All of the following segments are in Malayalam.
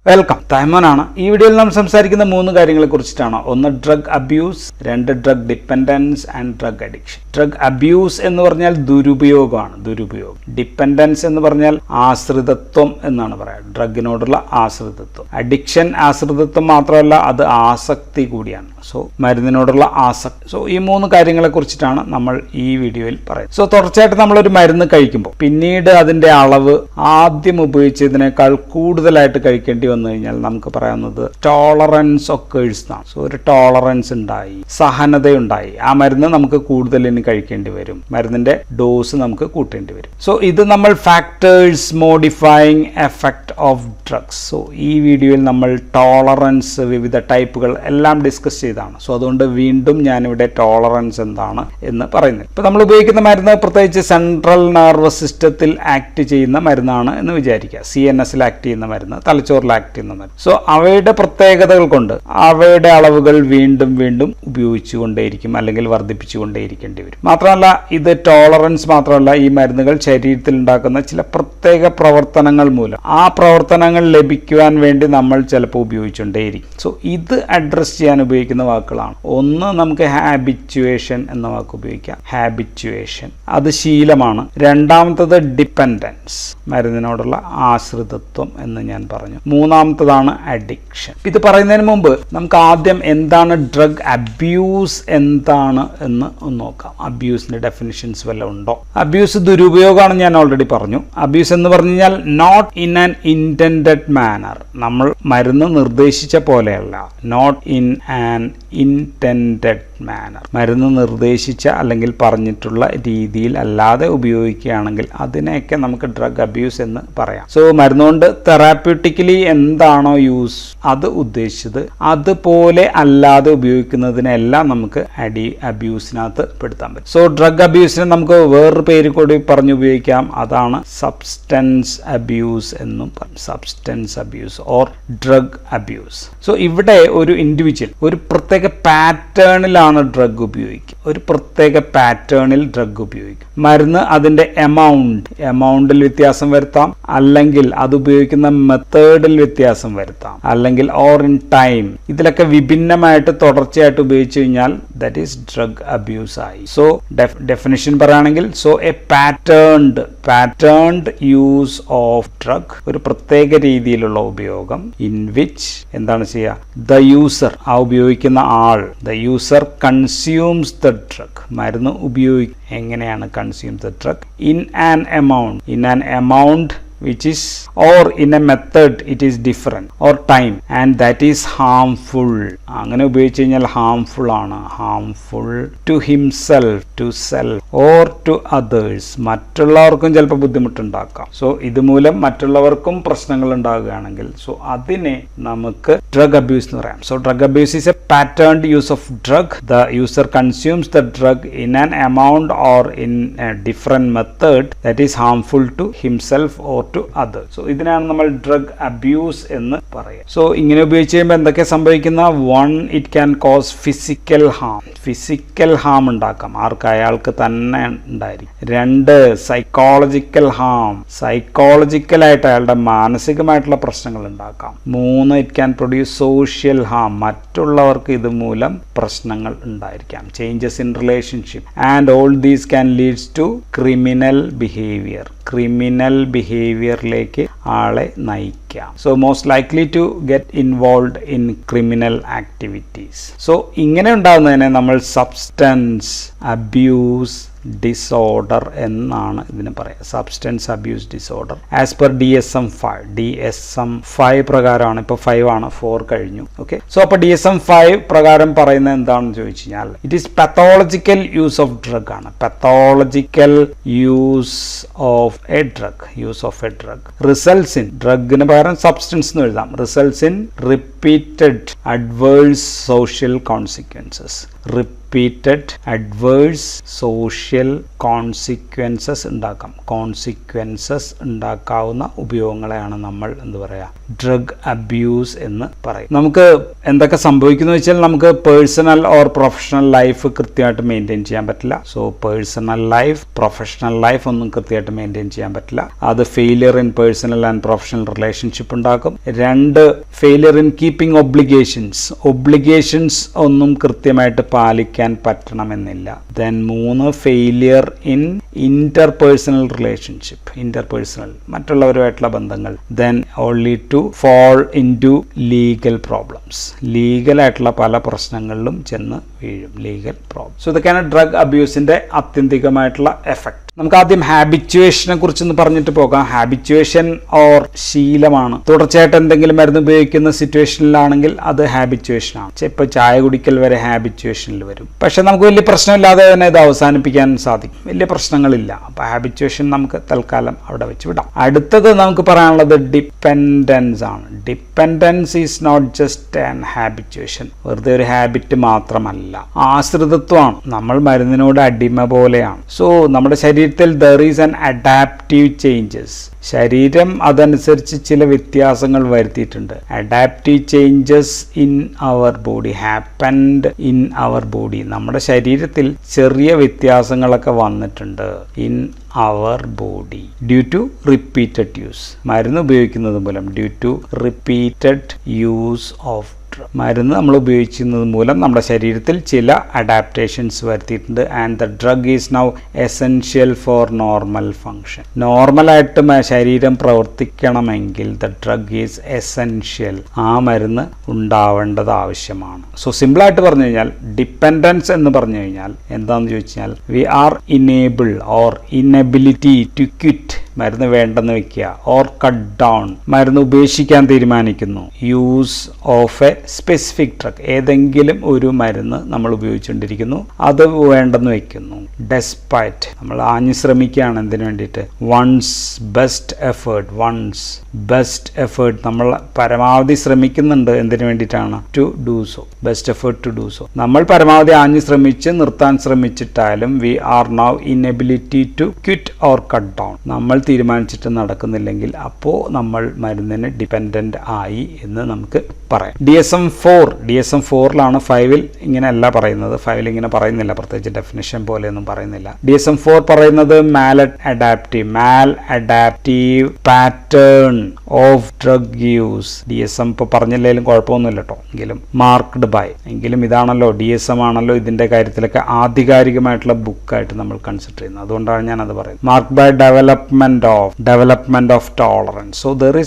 വെൽക്കം. തൈമോനാണ്. ഈ വീഡിയോയിൽ നാം സംസാരിക്കുന്ന 3 കാര്യങ്ങളെ കുറിച്ചിട്ടാണ്. ഒന്ന് drug abuse, 2 drug dependence and drug addiction. Drug abuse എന്ന് പറഞ്ഞാൽ ദുരുപയോഗമാണ്, ദുരുപയോഗം. ഡിപ്പെൻഡൻസ് എന്ന് പറഞ്ഞാൽ ആശ്രിതത്വം എന്നാണ് പറയുക, ഡ്രഗിനോടുള്ള ആശ്രിതത്വം. അഡിക്ഷൻ ആശ്രിതത്വം മാത്രമല്ല, അത് ആസക്തി കൂടിയാണ്. സോ മരുന്നിനോടുള്ള ആസക്തി. സോ ഈ 3 കാര്യങ്ങളെ കുറിച്ചിട്ടാണ് നമ്മൾ ഈ വീഡിയോയിൽ പറയുന്നത്. സോ തുടർച്ചയായിട്ട് നമ്മളൊരു മരുന്ന് കഴിക്കുമ്പോൾ പിന്നീട് അതിൻ്റെ അളവ് ആദ്യം ഉപയോഗിച്ചതിനേക്കാൾ കൂടുതലായിട്ട് കഴിക്കേണ്ടി വന്നു കഴിഞ്ഞാൽ നമുക്ക് പറയാവുന്നത് ടോളറൻസ് ഒക്കേഴ്സ് എന്നാണ്. സോ ഒരു ടോളറൻസ് ഉണ്ടായി, സഹനതയുണ്ടായി, ആ മരുന്ന് നമുക്ക് കൂടുതൽ ഇനി കഴിക്കേണ്ടി വരും, മരുന്നിന്റെ ഡോസ് നമുക്ക് കൂട്ടേണ്ടി വരും. സോ ഇത് നമ്മൾ factors modifying effect of drugs. So ഈ വീഡിയോയിൽ നമ്മൾ ടോളറൻസ്, വിവിധ ടൈപ്പുകൾ എല്ലാം ഡിസ്കസ് ചെയ്താണ്. സോ അതുകൊണ്ട് വീണ്ടും ഞാനിവിടെ ടോളറൻസ് എന്താണ് എന്ന് പറയുന്നത്. ഇപ്പൊ നമ്മൾ ഉപയോഗിക്കുന്ന മരുന്ന് പ്രത്യേകിച്ച് സെൻട്രൽ നെർവസ് സിസ്റ്റത്തിൽ ആക്ട് ചെയ്യുന്ന മരുന്നാണ് എന്ന് വിചാരിക്കുക. CNS ആക്ട് ചെയ്യുന്ന മരുന്ന്, തലച്ചോറിൽ ആക്ട് ചെയ്യുന്ന മരുന്ന്. സോ അവയുടെ പ്രത്യേകതകൾ കൊണ്ട് അവയുടെ അളവുകൾ വീണ്ടും വീണ്ടും ഉപയോഗിച്ചുകൊണ്ടേയിരിക്കും, അല്ലെങ്കിൽ വർദ്ധിപ്പിച്ചുകൊണ്ടേയിരിക്കേണ്ടി വരും. മാത്രമല്ല ഇത് ടോളറൻസ് മാത്രമല്ല, ഈ മരുന്നുകൾ ശരീരത്തിൽ ഉണ്ടാക്കുന്ന ചില പ്രത്യേക പ്രവർത്തനങ്ങൾ മൂലം ആ പ്രവർത്തനങ്ങൾ ലഭിക്കുവാൻ വേണ്ടി നമ്മൾ ചിലപ്പോൾ ഉപയോഗിച്ചുകൊണ്ടേയിരിക്കും. സോ ഇത് അഡ്രസ് ചെയ്യാൻ ഉപയോഗിക്കുന്ന വാക്കുകളാണ്. ഒന്ന് നമുക്ക് ഹാബിച്യുവേഷൻ എന്ന വാക്ക് ഉപയോഗിക്കാം. ഹാബിച്യുവേഷൻ അത് ശീലമാണ്. രണ്ടാമത്തത് ഡിപ്പെൻഡൻസ്, മരുന്നിനോടുള്ള ആശ്രിതത്വം എന്ന് ഞാൻ പറഞ്ഞു. മൂന്നാമത്തതാണ് അഡിക്ഷൻ. ഇത് പറയുന്നതിന് മുമ്പ് നമുക്ക് ആദ്യം എന്താണ് ഡ്രഗ് അബ്യൂസ് എന്താണ് എന്ന് ഒന്ന് നോക്കാം. അബ്യൂസിന്റെ ഡെഫിനിഷൻസ് വല്ലതും ഉണ്ടോ? അബ്യൂസ് ദുരുപയോഗമാണ്, ഞാൻ ഓൾറെഡി പറഞ്ഞു. അബ്യൂസ് എന്ന് പറഞ്ഞു കഴിഞ്ഞാൽ not in an intended manner, നമ്മൾ മരുന്ന് നിർദ്ദേശിച്ച പോലെയല്ല. Not in an intended manner, മരുന്ന് നിർദ്ദേശിച്ച അല്ലെങ്കിൽ പറഞ്ഞിട്ടുള്ള രീതിയിൽ അല്ലാതെ ഉപയോഗിക്കുകയാണെങ്കിൽ അതിനെയൊക്കെ നമുക്ക് ഡ്രഗ് അബ്യൂസ് എന്ന് പറയാം. സോ മരുന്നുകൊണ്ട് തെറാപ്യൂട്ടിക്കലി എന്താണോ യൂസ് അത് ഉദ്ദേശിച്ചത് അതുപോലെ അല്ലാതെ ഉപയോഗിക്കുന്നതിനെല്ലാം നമുക്ക് അബ്യൂസിനകത്ത് പെടുത്താൻ പറ്റും. സോ ഡ്രഗ് അബ്യൂസിന് നമുക്ക് വേറൊരു പേര് കൂടി പറഞ്ഞു ഉപയോഗിക്കാം. അതാണ് സബ്സ്റ്റൻസ് അബ്യൂസ് എന്നും പറയും. Substance abuse or drug abuse. So ഇവിടെ ഒരു ഇൻഡിവിജ്വൽ ഒരു പ്രത്യേക പാറ്റേണിലാണ് ഡ്രഗ് ഉപയോഗിക്കുക. ഒരു പ്രത്യേക പാറ്റേണിൽ ഡ്രഗ് ഉപയോഗിക്കും. മരുന്ന് അതിന്റെ എമൗണ്ടിൽ വ്യത്യാസം വരുത്താം, അല്ലെങ്കിൽ അത് ഉപയോഗിക്കുന്ന മെത്തേഡിൽ വ്യത്യാസം വരുത്താം, അല്ലെങ്കിൽ ഓർ ഇൻ ടൈം. ഇതിലൊക്കെ വിഭിന്നമായിട്ട് തുടർച്ചയായിട്ട് ഉപയോഗിച്ചു കഴിഞ്ഞാൽ ദാറ്റ് ഈസ് ഡ്രഗ് അബ്യൂസ് ആയി. സോ ഡെഫിനിഷൻ പറയുകയാണെങ്കിൽ, so A patterned use of drug, ഒരു പ്രത്യേക രീതിയിലുള്ള ഉപയോഗം, ഇൻ വിച്ച് എന്താണ് ചെയ്യുക, ദ യൂസർ, ആ ഉപയോഗിക്കുന്ന ആൾ, the user consumes the drug, മരുന്ന് ഉപയോഗിക്കും. എങ്ങനെയാണ് consume the drug? In an amount which is, or in a method it is different, or time, and that is harmful. അങ്ങനെ ഉപയോഗിച്ച് കഴിഞ്ഞാൽ ഹാംഫുൾ ആണ്. Harmful to himself, to self, or to others, മറ്റുള്ളവർക്കും ചിലപ്പോൾ ബുദ്ധിമുട്ടുണ്ടാക്കാം. സോ ഇതുമൂലം മറ്റുള്ളവർക്കും പ്രശ്നങ്ങൾ ഉണ്ടാകുകയാണെങ്കിൽ സോ അതിനെ നമുക്ക് ഡ്രഗ് അബ്യൂസ് എന്ന് പറയാം. So drug abuse is a patterned use of drug. The user consumes the drug in an amount or in a different method that is harmful to himself or to others. So ഇതിനാണ് നമ്മൾ ഡ്രഗ് അബ്യൂസ് എന്ന് പറയുക. സോ ഇങ്ങനെ ഉപയോഗിച്ച് കഴിയുമ്പോൾ എന്തൊക്കെ സംഭവിക്കുന്ന? 1, it can cause physical harm, physical harm ഉണ്ടാക്കാം, ആർക്ക്? അയാൾക്ക് തന്നെ ഉണ്ടായിരിക്കും. 2, സൈക്കോളജിക്കൽ ഹാം, സൈക്കോളജിക്കലായിട്ട് അയാളുടെ മാനസികമായിട്ടുള്ള പ്രശ്നങ്ങൾ ഉണ്ടാക്കാം. 3, it can produce social harm, മറ്റുള്ളവർക്ക് ഇതുമൂലം പ്രശ്നങ്ങൾ ഉണ്ടായിരിക്കാം, changes in relationship. And all these can leads to criminal behaviour, criminal ബിഹേവിയറിലേക്ക് ആളെ നയിക്കാം. So most likely to get involve in criminal activities. So ഇങ്ങനെ ഉണ്ടാകുന്നതിനെ നമ്മൾ സബ്സ്റ്റൻസ് അബ്യൂസ് ഡിസോർഡർ എന്നാണ് ഇതിന് പറയുക. Substance abuse disorder as per DSM-5 പ്രകാരമാണ്. ഇപ്പോൾ 5 ആണ്, 4 കഴിഞ്ഞു. ഓക്കെ. സോ അപ്പോൾ DSM-5 പ്രകാരം പറയുന്നത് എന്താണെന്ന് ചോദിച്ചു കഴിഞ്ഞാൽ it is pathological use of drug ആണ്. Pathological use of a drug results in, ഡ്രഗിന് പകരം സബ്സ്റ്റൻസ് എന്ന് എഴുതാം, results in repeated adverse social consequences. Repeated adverse social consequences ഉണ്ടാക്കാം. കോൺസിക്വൻസസ് ഉണ്ടാക്കാവുന്ന ഉപയോഗങ്ങളെയാണ് നമ്മൾ എന്ത് പറയുക, ഡ്രഗ് അബ്യൂസ് എന്ന് പറയും. നമുക്ക് എന്തൊക്കെ സംഭവിക്കുന്നു വെച്ചാൽ നമുക്ക് പേഴ്സണൽ ഓർ പ്രൊഫഷണൽ ലൈഫ് കൃത്യമായിട്ട് മെയിൻറ്റെയിൻ ചെയ്യാൻ പറ്റില്ല. So personal life professional life ഒന്നും കൃത്യമായിട്ട് മെയിൻറ്റെയിൻ ചെയ്യാൻ പറ്റില്ല. അത് failure in personal and professional relationship ഉണ്ടാക്കും. 2 ഫെയിലിയർ ഇൻ കീപ്പിംഗ് ഒബ്ലിഗേഷൻസ് ഒന്നും കൃത്യമായിട്ട് പാലിക്കാൻ പറ്റണമെന്നില്ല. Then 3 failure in interpersonal relationship, മറ്റുള്ളവരുമായിട്ടുള്ള ബന്ധങ്ങൾ. Then only to fall into legal problems, ലീഗലായിട്ടുള്ള പല പ്രശ്നങ്ങളിലും ചെന്ന് വീഴും, ലീഗൽ പ്രോബ്ലം. സോ ഇതൊക്കെയാണ് ഡ്രഗ് അബ്യൂസിന്റെ ആത്യന്തികമായിട്ടുള്ള എഫക്ട്. നമുക്ക് ആദ്യം ഹാബിച്വേഷനെ കുറിച്ചൊന്ന് പറഞ്ഞിട്ട് പോകാം. ഹാബിച്വേഷൻ ഓർ ശീലമാണ്. തുടർച്ചയായിട്ട് എന്തെങ്കിലും മരുന്ന് ഉപയോഗിക്കുന്ന സിറ്റുവേഷനിലാണെങ്കിൽ അത് ഹാബിച്വേഷൻ ആണ്. ഇപ്പോൾ ചായ കുടിക്കൽ വരെ ഹാബിച്വേഷനിൽ വരും. പക്ഷെ നമുക്ക് വലിയ പ്രശ്നമില്ലാതെ തന്നെ ഇത് അവസാനിപ്പിക്കാൻ സാധിക്കും, വലിയ പ്രശ്നങ്ങളില്ല. അപ്പോൾ ഹാബിച്വേഷൻ നമുക്ക് തൽക്കാലം അവിടെ വെച്ച് വിടാം. അടുത്തത് നമുക്ക് പറയാനുള്ളത് ഡിപ്പെൻഡൻസ് ആണ്. Dependence is not just an habituation, വെറുതെ ഒരു ഹാബിറ്റ് മാത്രമല്ല, ആശ്രിതത്വമാണ്. നമ്മൾ മരുന്നിനോട് അടിമ പോലെയാണ്. സോ നമ്മുടെ ശരീരത്തിൽ there is an adaptive changes. ശരീരം അതനുസരിച്ച് ചില വ്യത്യാസങ്ങൾ വരുത്തിയിട്ടുണ്ട്. Adaptive changes in our body happened in our body. നമ്മുടെ ശരീരത്തിൽ ചെറിയ വ്യത്യാസങ്ങളൊക്കെ വന്നിട്ടുണ്ട് in our body due to repeated use. മരുന്ന് ഉപയോഗിക്കുന്നത് മൂലം, due to repeated use of മരുന്ന് നമ്മൾ ഉപയോഗിക്കുന്നത് മൂലം നമ്മുടെ ശരീരത്തിൽ ചില അഡാപ്റ്റേഷൻസ് വരുത്തിയിട്ടുണ്ട്. And the drug is now essential for normal function. നോർമലായിട്ട് ശരീരം പ്രവർത്തിക്കണമെങ്കിൽ ദ ഡ്രഗ് ഈസ് എസെൻഷ്യൽ, ആ മരുന്ന് ഉണ്ടാവേണ്ടത് ആവശ്യമാണ്. സോ സിമ്പിളായിട്ട് പറഞ്ഞു കഴിഞ്ഞാൽ ഡിപ്പെൻഡൻസ് എന്ന് പറഞ്ഞു കഴിഞ്ഞാൽ എന്താണെന്ന് ചോദിച്ചു കഴിഞ്ഞാൽ we are enable or inability to quit, മരുന്ന് വേണ്ടെന്ന് വെക്കുക, ഓർ കട്ട് ഡൗൺ, മരുന്ന് ഉപേക്ഷിക്കാൻ തീരുമാനിക്കുന്നു, use of a specific drug, ഏതെങ്കിലും ഒരു മരുന്ന് നമ്മൾ ഉപയോഗിച്ചുകൊണ്ടിരിക്കുന്നു, അത് വേണ്ടെന്ന് വെക്കുന്നു. ഡെസ്പൈറ്റ്, നമ്മൾ ആഞ്ഞു ശ്രമിക്കുകയാണ് എന്തിനു വേണ്ടിയിട്ട്, വൺസ് ബെസ്റ്റ് എഫേർട്ട്, നമ്മൾ പരമാവധി ശ്രമിക്കുന്നുണ്ട് എന്തിനു വേണ്ടിയിട്ടാണ്, to do so, best effort to do so. നമ്മൾ പരമാവധി ആഞ്ഞു ശ്രമിച്ച് നിർത്താൻ ശ്രമിച്ചിട്ടാലും we are now inability to quit or cut down, നമ്മൾ തീരുമാനിച്ചിട്ട് നടക്കുന്നില്ലെങ്കിൽ അപ്പോൾ നമ്മൾ മരുന്നിന് ഡിപ്പെൻഡൻ്റ് ആയി എന്ന് നമുക്ക് പറയാം. DSM-4 5 ഇങ്ങനെയല്ല പറയുന്നത്, 5 ഇങ്ങനെ പറയുന്നില്ല, പ്രത്യേകിച്ച് ഡെഫിനിഷൻ പോലെയൊന്നും പറയുന്നില്ല. DSM-4 പറയുന്നത് maladaptive pattern of drug use. DSM ഇപ്പോൾ പറഞ്ഞില്ലെങ്കിലും കുഴപ്പമൊന്നുമില്ല കേട്ടോ, എങ്കിലും മാർക്ക്ഡ് ബൈ, എങ്കിലും ഇതാണല്ലോ DSM ആണല്ലോ ഇതിൻ്റെ കാര്യത്തിലൊക്കെ ആധികാരികമായിട്ടുള്ള ബുക്കായിട്ട് നമ്മൾ കൺസിഡർ ചെയ്യുന്നത്, അതുകൊണ്ടാണ് ഞാനത് പറയുന്നത്. Marked by development of tolerance. So there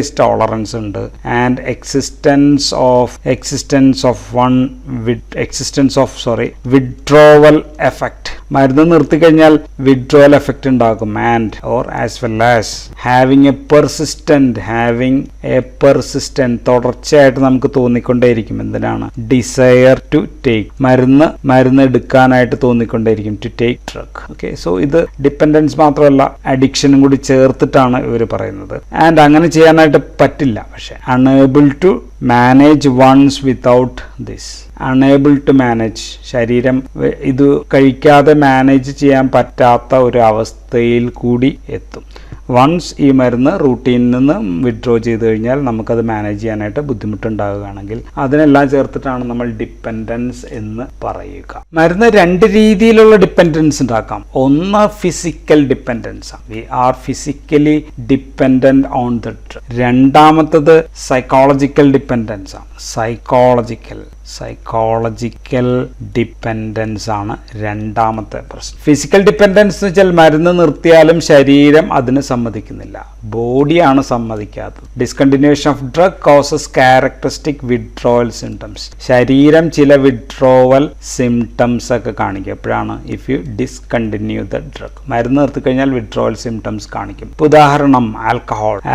is tolerance ഉണ്ട്, and existence of withdrawal effect. മരുന്ന് നിർത്തി കഴിഞ്ഞാൽ വിഡ്രോവൽ എഫക്റ്റ് ഉണ്ടാകും. And or as well as having a persistent തുടർച്ചയായിട്ട് നമുക്ക് തോന്നിക്കൊണ്ടേയിരിക്കും. എന്തിനാണ്, ഡിസയർ ടു ടേക്ക്, മരുന്ന് എടുക്കാനായിട്ട് തോന്നിക്കൊണ്ടേയിരിക്കും, to take drug. Okay, so ഇത് ഡിപ്പെൻഡൻസ് മാത്രമല്ല അഡിക്ഷനും കൂടി ചേർത്തിട്ടാണ് ഇവർ പറയുന്നത്. ആൻഡ് അങ്ങനെ ചെയ്യാനായിട്ട് പറ്റില്ല, പക്ഷെ unable to manage once without this. Unable to manage, ശരീരം ഇത് കഴിക്കാതെ മാനേജ് ചെയ്യാൻ പറ്റാത്ത ഒരു അവസ്ഥയിൽ കൂടി എത്തും. വൺസ് ഈ മരുന്ന് റൂട്ടീനിൽ നിന്ന് വിഡ്രോ ചെയ്ത് കഴിഞ്ഞാൽ നമുക്കത് മാനേജ് ചെയ്യാനായിട്ട് ബുദ്ധിമുട്ടുണ്ടാവുകയാണെങ്കിൽ അതിനെല്ലാം ചേർത്തിട്ടാണ് നമ്മൾ ഡിപ്പെൻഡൻസ് എന്ന് പറയുക. മരുന്ന് 2 രീതിയിലുള്ള ഡിപ്പെൻഡൻസ് ഉണ്ടാക്കാം. ഒന്ന് ഫിസിക്കൽ ഡിപ്പെൻഡൻസ് ആണ്, we are physically dependent on the drug. രണ്ടാമത്തത് സൈക്കോളജിക്കൽ ഡിപ്പെൻഡൻസ് ആണ്. സൈക്കോളജിക്കൽ ഡിപ്പെൻഡൻസ് ആണ് രണ്ടാമത്തെ പ്രശ്നം. ഫിസിക്കൽ ഡിപ്പെൻഡൻസ് എന്ന് വെച്ചാൽ മരുന്ന് നിർത്തിയാലും ശരീരം അതിന് സമ്മതിക്കുന്നില്ല, ബോഡിയാണ് സമ്മതിക്കാത്തത്. Discontinuation of drug causes characteristic withdrawal symptoms. ശരീരം ചില വിഡ്രോവൽ സിംറ്റംസ് ഒക്കെ കാണിക്കും. എപ്പോഴാണ്, if you discontinue the drug, മരുന്ന് നിർത്തിക്കഴിഞ്ഞാൽ വിഡ്രോവൽ സിംറ്റംസ് കാണിക്കും. ഉദാഹരണം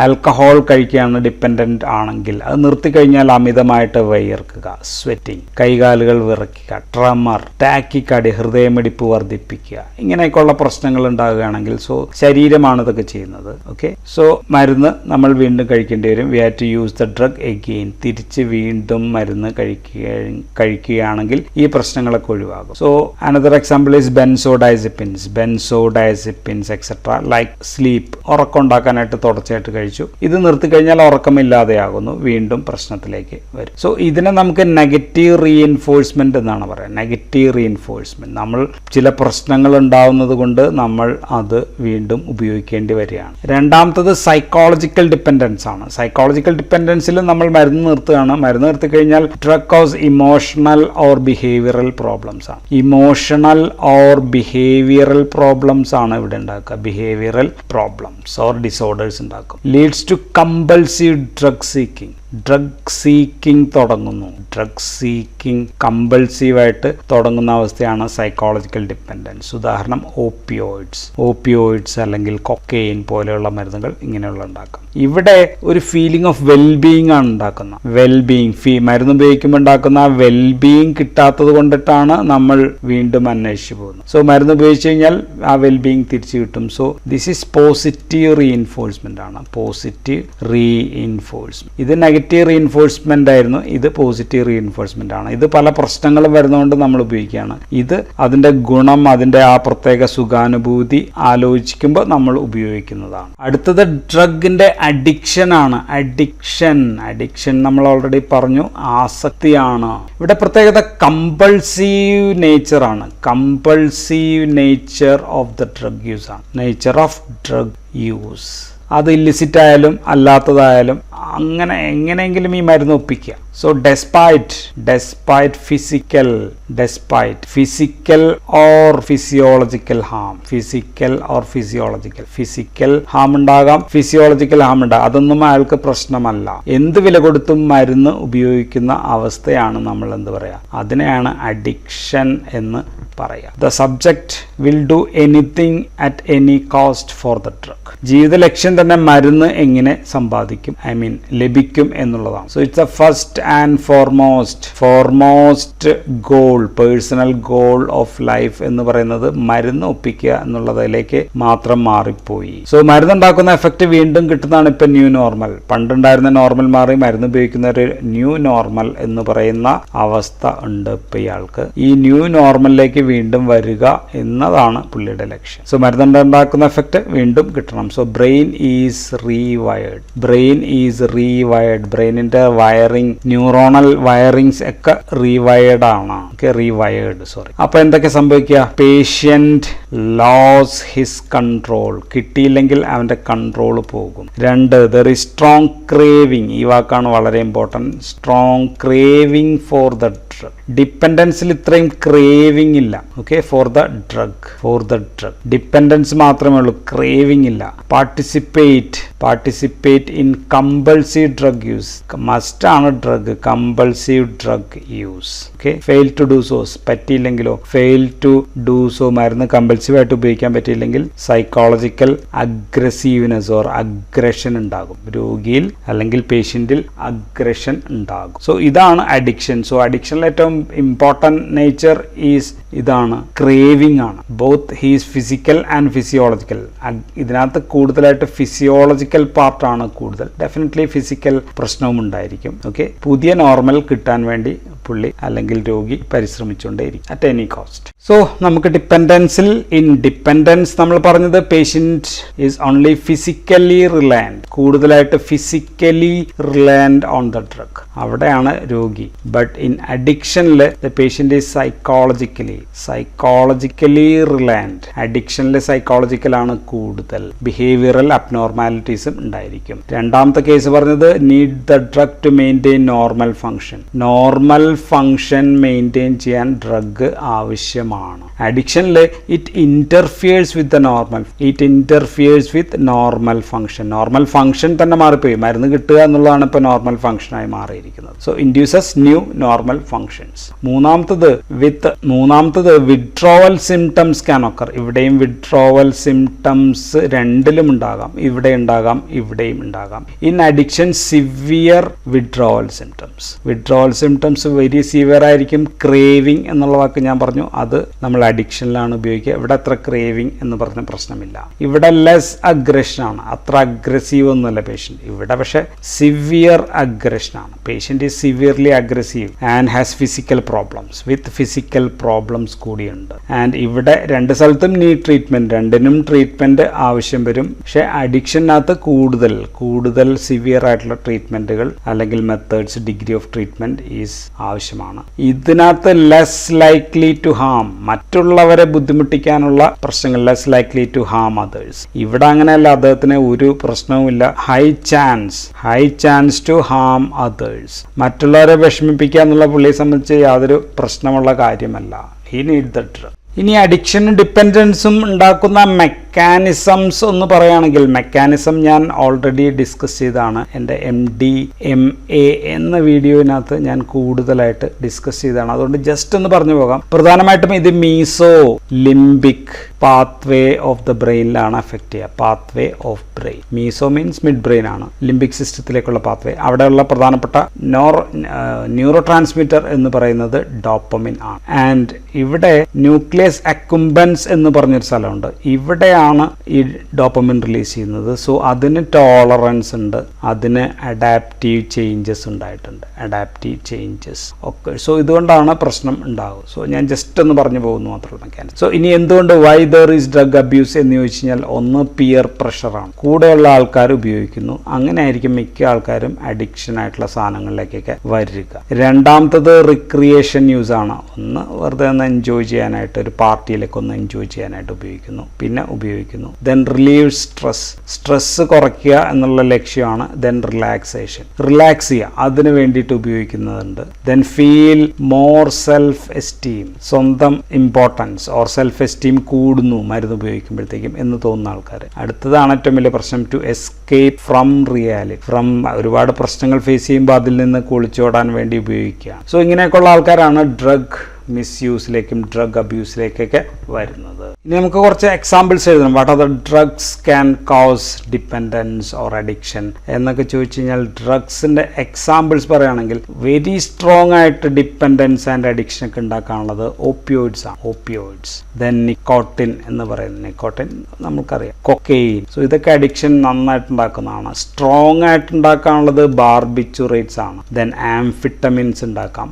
ആൽക്കഹോൾ കഴിക്കുകയാണ് ഡിപ്പെൻഡന്റ് ആണെങ്കിൽ, അത് നിർത്തിക്കഴിഞ്ഞാൽ അമിതമായിട്ട് വയർക്കുക, സ്വെറ്റിംഗ്, കൈകാലുകൾ വിറയ്ക്കുക, ട്രമർ, ടാക്കിക്കാർഡിയ, ഹൃദയമിടിപ്പ് വർദ്ധിപ്പിക്കുക, ഇങ്ങനെയൊക്കെയുള്ള പ്രശ്നങ്ങൾ ഉണ്ടാകുകയാണെങ്കിൽ സോ ശരീരമാണ് ഇതൊക്കെ ചെയ്യുന്നത്. ഓക്കെ, സോ സോ മരുന്ന് നമ്മൾ വീണ്ടും കഴിക്കേണ്ടി വരും. We have to use the drug again. തിരിച്ച് വീണ്ടും മരുന്ന് കഴിക്കുകയാണെങ്കിൽ ഈ പ്രശ്നങ്ങളൊക്കെ ഒഴിവാകും. So another example is benzodiazepines etcetera like sleep. ഉറക്കം ഉണ്ടാക്കാനായിട്ട് തുടർച്ചയായിട്ട് കഴിച്ചു. ഇത് നിർത്തിക്കഴിഞ്ഞാൽ ഉറക്കമില്ലാതെയാകുന്നു, വീണ്ടും പ്രശ്നത്തിലേക്ക് വരും. സോ ഇതിനെ നമുക്ക് നെഗറ്റീവ് റീഇൻഫോഴ്സ്മെന്റ് എന്നാണ് പറയുക. നെഗറ്റീവ് റീഇൻഫോഴ്സ്മെന്റ്, നമ്മൾ ചില പ്രശ്നങ്ങൾ ഉണ്ടാവുന്നത് കൊണ്ട് നമ്മൾ അത് വീണ്ടും ഉപയോഗിക്കേണ്ടി വരികയാണ്. രണ്ടാമത്തത് സൈക്കോളജിക്കൽ ഡിപ്പെൻഡൻസ് ആണ്. സൈക്കോളജിക്കൽ ഡിപ്പെൻഡൻസിൽ നമ്മൾ മരുന്ന് നിർത്തുകയാണ്. മരുന്ന് നിർത്തിക്കഴിഞ്ഞാൽ drug cause emotional or behavioural problems ആണ്. ഇമോഷണൽ ഓർ ബിഹേവിയറൽ പ്രോബ്ലംസ് ആണ് ഇവിടെ ഉണ്ടാക്കുക. ബിഹേവിയറൽ പ്രോബ്ലംസ് ഓർ ഡിസോർഡേഴ്സ് ഉണ്ടാക്കും. Leads to compulsive drug seeking. Drug seeking തുടങ്ങുന്നു. ഡ്രഗ് സീക്കിംഗ് കമ്പൾസീവായിട്ട് തുടങ്ങുന്ന അവസ്ഥയാണ് സൈക്കോളജിക്കൽ ഡിപ്പെൻഡൻസ്. ഉദാഹരണം ഓപ്പിയോയിഡ്സ് അല്ലെങ്കിൽ കൊക്കെയിൻ പോലെയുള്ള മരുന്നുകൾ ഇങ്ങനെയുള്ള ഉണ്ടാക്കാം. ഇവിടെ ഒരു ഫീലിംഗ് ഓഫ് വെൽബീയിങ് ആണ് ഉണ്ടാക്കുന്നത്. വെൽബീയിങ് മരുന്ന് ഉപയോഗിക്കുമ്പോൾ ഉണ്ടാക്കുന്ന വെൽബീയിങ് കിട്ടാത്തത് കൊണ്ടിട്ടാണ് നമ്മൾ വീണ്ടും അന്വേഷിച്ചു പോകുന്നത്. സോ മരുന്ന് ഉപയോഗിച്ച് കഴിഞ്ഞാൽ ആ വെൽബീയിങ് തിരിച്ചു കിട്ടും. So this is positive reinforcement ആണ്. Positive reinforcement. ഇത് നെഗറ്റീവ് റീഇൻഫോഴ്സ്മെന്റ് ആയിരുന്നു, ഇത് പോസിറ്റീവ് റീഇൻഫോഴ്സ്മെന്റ് ആണ്. ഇത് പല പ്രശ്നങ്ങളും വരുന്നതുകൊണ്ട് നമ്മൾ ഉപയോഗിക്കുകയാണ്. ഇത് അതിന്റെ ഗുണം, അതിന്റെ ആ പ്രത്യേക സുഖാനുഭൂതി ആലോചിക്കുമ്പോൾ നമ്മൾ ഉപയോഗിക്കുന്നതാണ്. അടുത്തത് ഡ്രഗിന്റെ അഡിക്ഷൻ ആണ്. അഡിക്ഷൻ നമ്മൾ ഓൾറെഡി പറഞ്ഞു, ആസക്തിയാണ്. ഇവിടെ പ്രത്യേകത കമ്പൾസീവ് നേച്ചർ ആണ്. Compulsive nature of the drug use ആണ്. Nature of drug use. അത് ഇല്ലിസിറ്റ് ആയാലും അല്ലാത്തതായാലും അങ്ങനെ എങ്ങനെയെങ്കിലും ഈ മരുന്ന് ഒപ്പിക്കുക. So despite physical or physiological harm. Physical harm ഉണ്ടാകാം, ഫിസിയോളജിക്കൽ ഹാം ഉണ്ടാകാം. അതൊന്നും അയാൾക്ക് പ്രശ്നമല്ല. എന്ത് വില കൊടുത്തും മരുന്ന് ഉപയോഗിക്കുന്ന അവസ്ഥയാണ് നമ്മൾ എന്ത് പറയുക, അതിനെയാണ് അഡിക്ഷൻ എന്ന് പറയുക. The subject will do anything at any cost for the drug. ജീവിത ലക്ഷ്യം തന്നെ മരുന്ന് എങ്ങനെ സമ്പാദിക്കും, ലഭിക്കും എന്നുള്ളതാണ്. So it's A first and foremost goal, personal goal of life എന്ന് പറയുന്നത് മരുന്ന് ഒപ്പിക്കുക എന്നുള്ളതിലേക്ക് മാത്രം മാറിപ്പോയി. സോ മരുന്നുണ്ടാക്കുന്ന എഫക്റ്റ് വീണ്ടും കിട്ടുന്നതാണ് ഇപ്പൊ ന്യൂ നോർമൽ. പണ്ടുണ്ടായിരുന്ന നോർമൽ മാറി മരുന്ന് ഉപയോഗിക്കുന്ന ഒരു ന്യൂ നോർമൽ എന്ന് പറയുന്ന അവസ്ഥ ഉണ്ട് ഇപ്പൊ ഇയാൾക്ക്. ഈ ന്യൂ നോർമലിലേക്ക് വീണ്ടും വരിക എന്നതാണ് പുള്ളിയുടെ ലക്ഷ്യം. സോ മരുന്നുണ്ടാക്കുന്ന എഫക്റ്റ് വീണ്ടും കിട്ടണം. So brain is rewired. ബ്രെയിനിന്റെ വയറിംഗ്, ന്യൂറോണൽ വയറിങ്സ് ഒക്കെ റീവയർഡ് ആണ്. അപ്പൊ എന്തൊക്കെ സംഭവിക്കുക, പേഷ്യന്റ് ലോസ് ഹിസ് കൺട്രോൾ. കിട്ടിയില്ലെങ്കിൽ അവന്റെ കൺട്രോൾ പോകും. 2, ദർ ഈസ് സ്ട്രോങ് ക്രേവിംഗ്. ഈ വാക്കാണ് വളരെ important. Strong craving for the drug. ഡിപ്പെൻഡൻസിൽ ഇത്രയും ക്രേവിംഗ് ഇല്ല. Okay, for the drug. Dependence മാത്രമേ ഉള്ളൂ, ക്രേവിംഗ് ഇല്ല. Participate in compulsive drug use. Must ആണ് drug, compulsive drug use. Okay, fail to do so. പറ്റിയില്ലെങ്കിലോ, ഫെയിൽ ടു ഡു സോ. മരുന്ന് കമ്പൾസീവ് ആയിട്ട് ഉപയോഗിക്കാൻ പറ്റിയില്ലെങ്കിൽ സൈക്കോളജിക്കൽ അഗ്രസീവ്നെസ് ഓർ അഗ്രഷൻ ഉണ്ടാകും. രോഗിയിൽ അല്ലെങ്കിൽ പേഷ്യന്റിൽ അഗ്രഷൻ ഉണ്ടാകും. സോ ഇതാണ് അഡിക്ഷൻ. സോ അഡിക്ഷനിൽ ഏറ്റവും ഇമ്പോർട്ടൻറ്റ് നേച്ചർ ഈസ് ഇതാണ്, ക്രേവിംഗ് ആണ്. Both he's physical and physiological. ഇതിനകത്ത് കൂടുതലായിട്ട് ഫിസിയോളജിക്കൽ പാർട്ടാണ് കൂടുതൽ. ഡെഫിനറ്റ്ലി ഫിസിക്കൽ പ്രശ്നവും ഉണ്ടായിരിക്കും. ഓക്കെ, പുതിയ നോർമൽ കിട്ടാൻ വേണ്ടി പുള്ളി അല്ലെങ്കിൽ രോഗി പരിശ്രമിച്ചുകൊണ്ടേയിരിക്കും അറ്റ് എനി കോസ്റ്റ്. സോ നമുക്ക് ഡിപ്പെൻഡൻസ് നമ്മൾ പറഞ്ഞത് patient is only physically reliant. കൂടുതലായിട്ട് physically reliant on the drug, അവിടെയാണ് രോഗി. ബട്ട് ഇൻ അഡിക്ഷനിൽ the patient is psychologically reliant. അഡിക്ഷനിൽ സൈക്കോളജിക്കലാണ് കൂടുതൽ. ബിഹേവിയറൽ അബ്നോർമാലിറ്റീസും ഉണ്ടായിരിക്കും. രണ്ടാമത്തെ കേസ് പറഞ്ഞത് need the drug to maintain normal function maintain ചെയ്യാൻ ഡ്രഗ് ആവശ്യമാണ്. അഡിക്ഷനിൽ it interferes with normal function തന്നെ മാറിപ്പോയി. മരുന്ന് കിട്ടുക എന്നുള്ളതാണ് ഇപ്പോൾ നോർമൽ ഫങ്ഷനായി മാറിയിരിക്കുന്നത്. So induces new normal functions. മൂന്നാമത്തത് വിഡ്രോവൽ സിംറ്റംസ് ക്യാൻ ഒക്കർ. ഇവിടെയും വിഡ്രോവൽ സിംറ്റംസ് രണ്ടിലും ഉണ്ടാകാം. ഇവിടെ ഉണ്ടാകാം, ഇവിടെയും ഉണ്ടാകാം. In addiction severe withdrawal symptoms very severe ആയിരിക്കും. ക്രേവിങ് എന്നുള്ള വാക്ക് ഞാൻ പറഞ്ഞു, അത് നമ്മൾ അഡിക്ഷനിലാണ് ഉപയോഗിക്കുക. ഇവിടെ അത്ര ക്രേവിങ് എന്ന് പറഞ്ഞ പ്രശ്നമില്ല. ഇവിടെ ലെസ് അഗ്രഷൻ ആണ്, അത്ര അഗ്രസീവ് ഒന്നുമല്ല പേഷ്യൻറ്റ്. ഇവിടെ പക്ഷേ സിവിയർ അഗ്രഷൻ ആണ്. Patient is severely aggressive and has physical problems, with physical problems കൂടിയുണ്ട്. ആൻഡ് ഇവിടെ രണ്ട് സ്ഥലത്തും നീഡ് ട്രീറ്റ്മെൻറ്റ്, രണ്ടിനും ട്രീറ്റ്മെൻറ്റ് ആവശ്യം വരും. പക്ഷേ അഡിക്ഷനകത്ത് കൂടുതൽ സിവിയർ ആയിട്ടുള്ള ട്രീറ്റ്മെൻറ്റുകൾ അല്ലെങ്കിൽ methods, degree of treatment is ആവശ്യമാണ്. ഇതിനകത്ത് ലെസ് ലൈക്ലി ടു ഹാം, മറ്റുള്ളവരെ ബുദ്ധിമുട്ടിക്കാനുള്ള പ്രശ്നങ്ങൾ, less likely to harm others. ഇവിടെ അങ്ങനെയല്ല, അദ്ദേഹത്തിന് ഒരു പ്രശ്നവുമില്ല. High chance to harm others. മറ്റുള്ളവരെ വിഷമിപ്പിക്കുക എന്നുള്ള പുള്ളിയെ സംബന്ധിച്ച് യാതൊരു പ്രശ്നമുള്ള കാര്യമല്ല. He need the drug. ഇനി അഡിക്ഷനും ഡിപ്പെൻഡൻസും ഉണ്ടാക്കുന്ന മെക്കാനിസംസ് ഒന്ന് പറയുകയാണെങ്കിൽ, മെക്കാനിസം ഞാൻ ഓൾറെഡി ഡിസ്കസ് ചെയ്താണ്. എൻ്റെ MDMA എന്ന വീഡിയോയിനകത്ത് ഞാൻ കൂടുതലായിട്ട് ഡിസ്കസ് ചെയ്തതാണ്. അതുകൊണ്ട് ജസ്റ്റ് ഒന്ന് പറഞ്ഞു പോകാം. പ്രധാനമായിട്ടും ഇത് meso limbic pathway of the ബ്രെയിനിലാണ് എഫക്റ്റ് ചെയ്യുക. Pathway of brain, meso means mid brain ആണ്, ലിംബിക് സിസ്റ്റത്തിലേക്കുള്ള പാത്വേ. അവിടെയുള്ള പ്രധാനപ്പെട്ട ന്യൂറോ ട്രാൻസ്മിറ്റർ എന്ന് പറയുന്നത് ഡോപ്പമിൻ ആണ്. ആൻഡ് ഇവിടെ ന്യൂക്ലിയസ് അക്കുംബൻസ് എന്ന് പറഞ്ഞൊരു സ്ഥലമുണ്ട്. ഇവിടെയാണ് ഈ ഡോപ്പമിൻ റിലീസ് ചെയ്യുന്നത്. സോ അതിന് ടോളറൻസ് ഉണ്ട്, അതിന് അഡാപ്റ്റീവ് ചേഞ്ചസ് ഉണ്ടായിട്ടുണ്ട്, അഡാപ്റ്റീവ് ചേഞ്ചസ് ഒക്കെ. സോ ഇതുകൊണ്ടാണ് പ്രശ്നം ഉണ്ടാകും. സോ ഞാൻ ജസ്റ്റ് ഒന്ന് പറഞ്ഞു പോകുന്നു മാത്രമല്ല മെക്കാനിസം. സോ ഇനി എന്തുകൊണ്ട് why there is drug abuse എന്ന് ചോദിച്ചു കഴിഞ്ഞാൽ, ഒന്ന് പിയർ പ്രഷറാണ്, കൂടെയുള്ള ആൾക്കാർ ഉപയോഗിക്കുന്നു. അങ്ങനെ ആയിരിക്കും മിക്ക ആൾക്കാരും അഡിക്ഷൻ ആയിട്ടുള്ള സാധനങ്ങളിലേക്കൊക്കെ വരിക. രണ്ടാമത്തത് റിക്രിയേഷൻ യൂസ് ആണ്. ഒന്ന് വെറുതെ ഒന്ന് എൻജോയ് ചെയ്യാനായിട്ട്, ഒരു പാർട്ടിയിലേക്ക് ഒന്ന് എൻജോയ് ചെയ്യാനായിട്ട് ഉപയോഗിക്കുന്നു, പിന്നെ ഉപയോഗിക്കുന്നു. ദെൻ റിലീവ് സ്ട്രെസ് കുറയ്ക്കുക എന്നുള്ള ലക്ഷ്യമാണ്. ദെൻ റിലാക്സ് ചെയ്യുക, അതിന് വേണ്ടിയിട്ട് ഉപയോഗിക്കുന്നുണ്ട്. Then feel more self esteem, സ്വന്തം ഇമ്പോർട്ടൻസ് ഓർ സെൽഫ് എസ്റ്റീം കൂടുന്നു മരുന്ന് ഉപയോഗിക്കുമ്പോഴത്തേക്കും എന്ന് തോന്നുന്ന ആൾക്കാർ. അടുത്തതാണ് ഏറ്റവും വലിയ പ്രശ്നം, ടു എസ്കേപ്പ് ഫ്രം റിയാലിറ്റി. ഒരുപാട് പ്രശ്നങ്ങൾ ഫേസ് ചെയ്യുമ്പോൾ അതിൽ നിന്ന് കുളിച്ചോടാൻ വേണ്ടി ഉപയോഗിക്കുകയാണ്. സോ ഇങ്ങനെയൊക്കെയുള്ള ആൾക്കാരാണ് ഡ്രഗ് മിസ്യൂസിലേക്കും ഡ്രഗ് അബ്യൂസിലേക്കൊക്കെ വരുന്നത്. ഇനി നമുക്ക് കുറച്ച് എക്സാമ്പിൾസ് എഴുതണം. What are the drugs can cos dependence or addiction എന്നൊക്കെ ചോദിച്ചു കഴിഞ്ഞാൽ, ഡ്രഗ്സിൻ്റെ എക്സാമ്പിൾസ് പറയുകയാണെങ്കിൽ വെരി സ്ട്രോങ് ആയിട്ട് ഡിപ്പെൻഡൻസ് ആൻഡ് അഡിക്ഷൻ ഒക്കെ ഉണ്ടാക്കാനുള്ളത് ഓപ്പിയോയിഡ്സ് ആണ്. ഓപ്പിയോയിഡ്സ്. ദെൻ നിക്കോട്ടിൻ എന്ന് പറയുന്നത്, നിക്കോട്ടിൻ നമുക്കറിയാം, കൊക്കെയിൻ. സോ ഇതൊക്കെ അഡിക്ഷൻ നന്നായിട്ട് ഉണ്ടാക്കുന്നതാണ്. സ്ട്രോങ് ആയിട്ട് ഉണ്ടാക്കാനുള്ളത് ബാർബിറ്റുറേറ്റ്സ് ആണ്. ദെൻ ആംഫിറ്റമിൻസ് ഉണ്ടാക്കാം.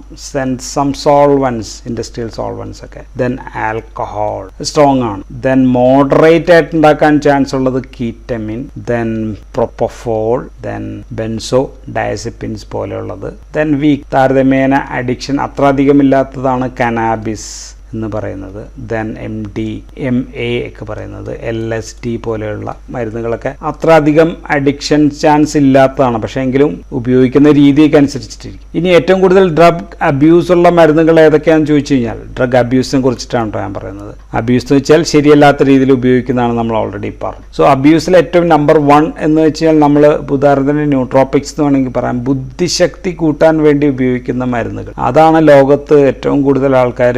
സം സോൾവൻസ്, ഇൻഡസ്ട്രിയൽ സോൾവൻസ് ഒക്കെ. ദെൻ ആൽക്കഹോൾ സ്ട്രോങ് ആണ്. ദെൻ മോഡറേറ്റ് ആയിട്ട് ഉണ്ടാക്കാൻ ചാൻസ് ഉള്ളത് ketamine, then propofol, then benzodiazepines പോലെയുള്ളത്. ദെൻ വീക്ക്, താരതമ്യേന അഡിക്ഷൻ അത്ര അധികം ഇല്ലാത്തതാണ് കനാബിസ് എന്ന് പറയുന്നത്. ദെൻ MDMA ഒക്കെ പറയുന്നത്, LSD പോലെയുള്ള മരുന്നുകളൊക്കെ അത്ര അധികം അഡിക്ഷൻ ചാൻസ് ഇല്ലാത്തതാണ്. പക്ഷേ എങ്കിലും ഉപയോഗിക്കുന്ന രീതിയൊക്കെ അനുസരിച്ചിട്ടിരിക്കും. ഇനി ഏറ്റവും കൂടുതൽ ഡ്രഗ് അബ്യൂസ് ഉള്ള മരുന്നുകൾ ഏതൊക്കെയാണെന്ന് ചോദിച്ചു കഴിഞ്ഞാൽ, ഡ്രഗ് അബ്യൂസിനെ കുറിച്ചിട്ടാണ് ഞാൻ പറയുന്നത്. അബ്യൂസ് എന്ന് വെച്ചാൽ ശരിയല്ലാത്ത രീതിയിൽ ഉപയോഗിക്കുന്നതാണ് നമ്മൾ ഓൾറെഡി പറഞ്ഞു. സോ അബ്യൂസിൽ ഏറ്റവും നമ്പർ 1 എന്ന് വെച്ച് കഴിഞ്ഞാൽ, നമ്മൾ ഉദാഹരണത്തിന് ന്യൂട്രോപിക്സ് എന്ന് വേണമെങ്കിൽ പറയാം, ബുദ്ധിശക്തി കൂട്ടാൻ വേണ്ടി ഉപയോഗിക്കുന്ന മരുന്നുകൾ. അതാണ് ലോകത്ത് ഏറ്റവും കൂടുതൽ ആൾക്കാർ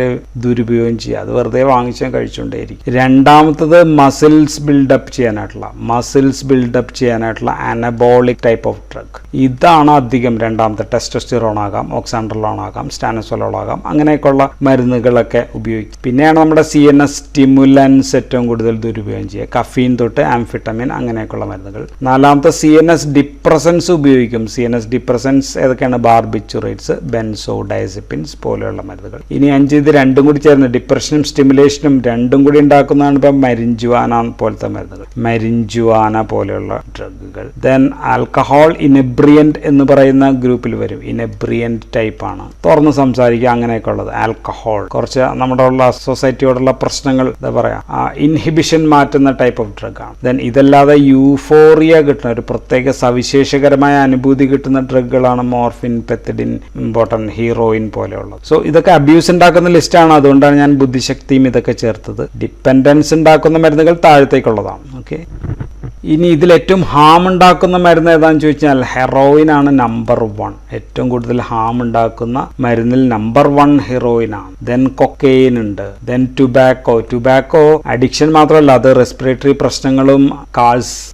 ദുരുപയോഗം ചെയ്യുക. അത് വെറുതെ വാങ്ങിച്ചാൽ കഴിച്ചുകൊണ്ടേയിരിക്കും. രണ്ടാമത്തത് മസിൽസ് ബിൽഡപ്പ് ചെയ്യാനായിട്ടുള്ള അനബോളിക് ടൈപ്പ് ഓഫ് ഡ്രഗ്. ഇതാണ് അധികം. രണ്ടാമത്തെ ടെസ്റ്റോസ്റ്റിറോൺ ആകാം, ഓക്സാൻഡ്രലോൺ ആകാം, സ്റ്റാനസോലോൾ ആകാം, അങ്ങനെയൊക്കെയുള്ള മരുന്നുകളൊക്കെ ഉപയോഗിക്കും. പിന്നെയാണ് നമ്മുടെ CNS സ്റ്റിമുലൻസ് ഏറ്റവും കൂടുതൽ ദുരുപയോഗം ചെയ്യുക. കഫീൻ തൊട്ട് ആംഫിറ്റമിൻ അങ്ങനെയൊക്കെയുള്ള മരുന്നുകൾ. നാലാമത്തെ CNS ഡിപ്രസൻസ് ഉപയോഗിക്കും. CNS ഡിപ്രസൻസ് ഏതൊക്കെയാണ്? ബാർബിറ്റുറേറ്റ്സ്, ബെൻസോ ഡയസിപ്പിൻസ് പോലെയുള്ള മരുന്നുകൾ. ഇനി 5 ഇത് രണ്ടും കൂടി ചേർന്ന് ഡിപ്രഷനും സ്റ്റിമുലേഷനും രണ്ടും കൂടി ഉണ്ടാക്കുന്നതാണ് ഇപ്പം മരിഞ്ചുവാന പോലത്തെ മരുന്നുകൾ, മരിഞ്ചുവാന പോലെയുള്ള ഡ്രഗുകൾ. ദെൻ ആൽക്കഹോൾ ഇനെബ്രിയന്റ് എന്ന് പറയുന്ന ഗ്രൂപ്പിൽ വരും. ഇനെബ്രിയന്റ് ടൈപ്പ് ആണ്, തുറന്ന് സംസാരിക്കുക അങ്ങനെയൊക്കെ ഉള്ളത്. ആൽക്കഹോൾ കുറച്ച് നമ്മുടെ ഉള്ള സൊസൈറ്റിയോടുള്ള പ്രശ്നങ്ങൾ എന്താ പറയാ, ഇൻഹിബിഷൻ മാറ്റുന്ന ടൈപ്പ് ഓഫ് ഡ്രഗ് ആണ്. ദെൻ ഇതല്ലാതെ യൂഫോറിയ കിട്ടുന്ന ഒരു പ്രത്യേക സവിശേഷകരമായ അനുഭൂതി കിട്ടുന്ന ഡ്രഗുകളാണ് മോർഫിൻ, പെത്തഡിൻ, ഇമ്പോർട്ടൻറ്റ് ഹീറോയിൻ പോലെയുള്ളത്. സോ ഇതൊക്കെ അബ്യൂസ് ഉണ്ടാക്കുന്ന ലിസ്റ്റാണ്. അതുകൊണ്ടാണ് ഞാൻ ബുദ്ധിശക്തിയും ഇതൊക്കെ ചേർത്തത്. ഡിപ്പെൻഡൻസ് ഉണ്ടാക്കുന്ന മരുന്നുകൾ താഴത്തേക്കുള്ളതാണ്. ഓക്കെ. ഇനി ഇതിൽ ഏറ്റവും ഹാം ഉണ്ടാക്കുന്ന മരുന്ന് ഏതാണെന്ന് ചോദിച്ചാൽ ഹെറോയിൻ ആണ് നമ്പർ 1. ഏറ്റവും കൂടുതൽ ഹാം ഉണ്ടാക്കുന്ന മരുന്നിൽ നമ്പർ 1 ഹെറോയിൻ ആണ്. ദെൻ കൊക്കെയിൻ ഉണ്ട്. ദെൻ ടുബാക്കോ അഡിക്ഷൻ മാത്രമല്ല, അത് റെസ്പിറേറ്ററി പ്രശ്നങ്ങളും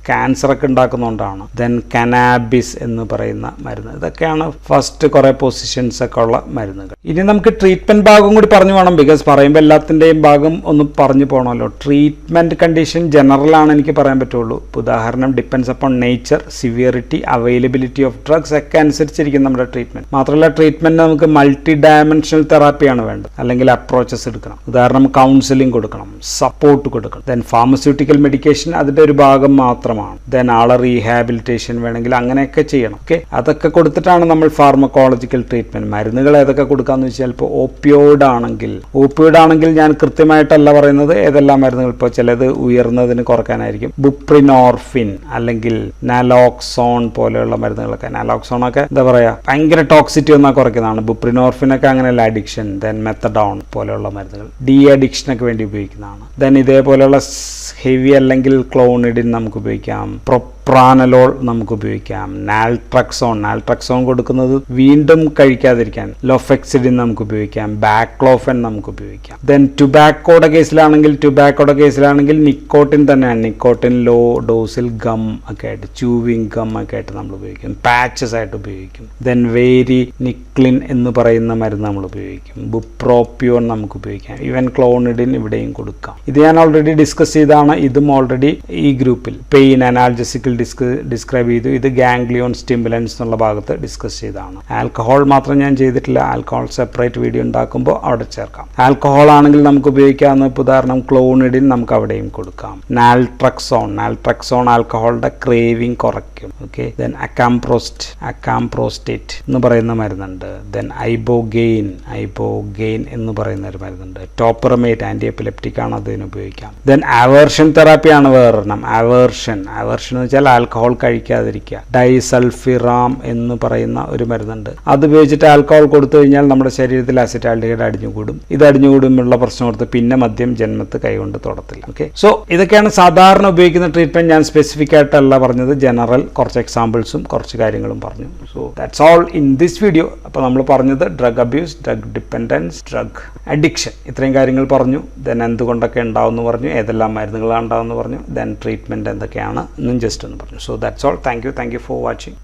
ക്യാൻസർ ഒക്കെ ഉണ്ടാക്കുന്നതുകൊണ്ടാണ്. ദെൻ കനാബിസ് എന്ന് പറയുന്ന മരുന്ന്. ഇതൊക്കെയാണ് ഫസ്റ്റ് കുറെ പൊസിഷൻസ് ഒക്കെ ഉള്ള മരുന്നുകൾ. ഇനി നമുക്ക് ട്രീറ്റ്മെന്റ് ഭാഗം കൂടി പറഞ്ഞു പോകണം, ബിക്കോസ് പറയുമ്പോൾ എല്ലാത്തിൻ്റെയും ഭാഗം ഒന്ന് പറഞ്ഞു പോകണമല്ലോ. ട്രീറ്റ്മെന്റ് കണ്ടീഷൻ ജനറൽ ആണ് എനിക്ക് പറയാൻ പറ്റുള്ളൂ. ഉദാഹരണം depends upon nature, severity, availability of drugs ഒക്കെ അനുസരിച്ചിരിക്കും നമ്മുടെ ട്രീറ്റ്മെന്റ്. മാത്രമല്ല ട്രീറ്റ്മെന്റ് നമുക്ക് മൾട്ടി ഡയമെൻഷണൽ തെറാപ്പിയാണ് വേണ്ടത്, അല്ലെങ്കിൽ അപ്രോച്ചസ് എടുക്കണം. ഉദാഹരണം കൗൺസിലിംഗ് കൊടുക്കണം, സപ്പോർട്ട് കൊടുക്കണം. ദെൻ ഫാർമസ്യൂട്ടിക്കൽ മെഡിക്കേഷൻ അതിന്റെ ഒരു ഭാഗം മാത്രമാണ്. ദെൻ ആളെ റീഹാബിലിറ്റേഷൻ വേണമെങ്കിൽ അങ്ങനെയൊക്കെ ചെയ്യണം. ഓക്കെ, അതൊക്കെ കൊടുത്തിട്ടാണ് നമ്മൾ ഫാർമക്കോളജിക്കൽ ട്രീറ്റ്മെന്റ്. മരുന്നുകൾ ഏതൊക്കെ കൊടുക്കാന്ന് വെച്ചാൽ ഇപ്പോൾ ഓപ്പിയോയിഡ് ആണെങ്കിൽ ഞാൻ കൃത്യമായിട്ടല്ല പറയുന്നത് ഏതെല്ലാം മരുന്നുകൾ. ഇപ്പോൾ ചിലത് ഉയർന്നതിന് കുറയ്ക്കാനായിരിക്കും. ബുപ്രിനോർഫിൻ അല്ലെങ്കിൽ നാലോക്സോൺ പോലെയുള്ള മരുന്നുകളൊക്കെ. നാലോക്സോണൊക്കെ എന്താ പറയാ, ഭയങ്കര ടോക്സിറ്റി ഒന്നാ കുറയ്ക്കുന്നതാണ്. ബുപ്രിനോർഫിനൊക്കെ അങ്ങനെയല്ല അഡിക്ഷൻ. ദെൻ മെത്തഡോൺ പോലെയുള്ള മരുന്നുകൾ ഡി അഡിക്ഷനൊക്കെ വേണ്ടി ഉപയോഗിക്കുന്നതാണ്. ദെൻ ഇതേപോലെയുള്ള ഹെവി അല്ലെങ്കിൽ ക്ലോണിഡിൻ നമുക്ക് ഉപയോഗിക്കാം. പ്രൊപ്രാനലോൾ നമുക്ക് ഉപയോഗിക്കാം. നാൽട്രക്സോൺ കൊടുക്കുന്നത് വീണ്ടും കഴിക്കാതിരിക്കാൻ. ലോഫെക്സിഡിൻ നമുക്ക് ഉപയോഗിക്കാം. ബാക്ലോഫൻ നമുക്ക് ഉപയോഗിക്കാം. ദെൻ ടുബാക്കോയുടെ കേസിലാണെങ്കിൽ നിക്കോട്ടിൻ തന്നെയാണ്. നിക്കോട്ടിൻ ലോ ഡോസിൽ ഗം ഒക്കെ ആയിട്ട്, ചൂവിങ് ഗം ഒക്കെ ആയിട്ട് നമ്മൾ ഉപയോഗിക്കും. പാച്ചസ് ആയിട്ട് ഉപയോഗിക്കും. ദെൻ വേരി നിക്ലിൻ എന്ന് പറയുന്ന മരുന്ന് നമ്മൾ ഉപയോഗിക്കും. ബുപ്രോപ്പിയോൺ നമുക്ക് ഉപയോഗിക്കാം. ഈവൻ ക്ലോണിഡിൻ ഇവിടെയും കൊടുക്കാം. ഇത് ഞാൻ ഓൾറെഡി ഡിസ്കസ് ചെയ്താണ്. ഇതും ഓൾറെഡി ഈ ഗ്രൂപ്പിൽ പെയിൻ അനാൽജസിക്കൽ ഡിസ്ക്രൈബ് ചെയ്തു. ഇത് ഗാംഗ്ലിയോൺ സ്റ്റിമുലൻസ് എന്നുള്ള ഭാഗത്ത് ഡിസ്കസ് ചെയ്തതാണ്. ആൽക്കഹോൾ മാത്രം ഞാൻ ചെയ്തിട്ടില്ല. ആൽക്കഹോൾ സെപ്പറേറ്റ് വീഡിയോ ഉണ്ടാക്കുമ്പോൾ അവിടെ ചേർക്കാം. ആൽക്കഹോൾ ആണെങ്കിൽ നമുക്ക് ഉപയോഗിക്കാവുന്ന ഉദാഹരണം ക്ലോണിഡിൻ നമുക്ക് അവിടെയും കൊടുക്കാം. നാൽട്രക്സോൺ ആൽക്കഹോളിന്റെ ക്രേവിംഗ് കുറയ്ക്കും. ഓക്കെ, ദെൻ അക്കാംപ്രോസ്റ്റേറ്റ് എന്ന് പറയുന്ന മരുന്നുണ്ട്. ദെൻ ഐബോഗെയിൻ എന്ന് പറയുന്ന ഒരു മരുന്നുണ്ട്. ടോപ്പറമേറ്റ് ആന്റി എപ്പിലെപ്റ്റിക് ആണ്, അതിന് ഉപയോഗിക്കാം. ദെൻ അവേർഷൻ തെറാപ്പിയാണ് വേറൊരെണ്ണം. അവേർഷൻ എന്ന് വെച്ചാൽ ആൽക്കഹോൾ കഴിക്കാതിരിക്കുക. ഡൈസൾഫിറാം എന്ന് പറയുന്ന ഒരു മരുന്നുണ്ട്. അത് ഉപയോഗിച്ചിട്ട് ആൽക്കഹോൾ കൊടുത്തു കഴിഞ്ഞാൽ നമ്മുടെ ശരീരത്തിൽ അസിറ്റാൽഡിഹൈഡ് അടിഞ്ഞുകൂടും. ഇത് അടിഞ്ഞുകൂടുമ്പോഴുള്ള പ്രശ്നം കൊടുത്ത് പിന്നെ മദ്യം ജന്മത്ത് കൈകൊണ്ട് തൊടത്തില്ല. ഓക്കെ, സോ ഇതൊക്കെയാണ് സാധാരണ ഉപയോഗിക്കുന്ന ട്രീറ്റ്മെന്റ്. ഞാൻ സ്പെസിഫിക് ആയിട്ടല്ല പറഞ്ഞത്, ജനറൽ കുറച്ച് എക്സാമ്പിൾസും കുറച്ച് കാര്യങ്ങളും പറഞ്ഞു. So that's all in this video. അപ്പോൾ നമ്മൾ പറഞ്ഞത് drug abuse, drug dependence, drug addiction, ഇത്രയും കാര്യങ്ങൾ പറഞ്ഞു. ദെൻ എന്തുകൊണ്ടൊക്കെ ഉണ്ടാവുമെന്ന് പറഞ്ഞു, ഏതെല്ലാം മരുന്നുകളാണ് ഉണ്ടാവുമെന്ന് പറഞ്ഞു. ദെൻ ട്രീറ്റ്മെന്റ് എന്തൊക്കെയാണ് എന്നും ജസ്റ്റ് ഒന്ന് പറഞ്ഞു. So that's all. Thank you for watching.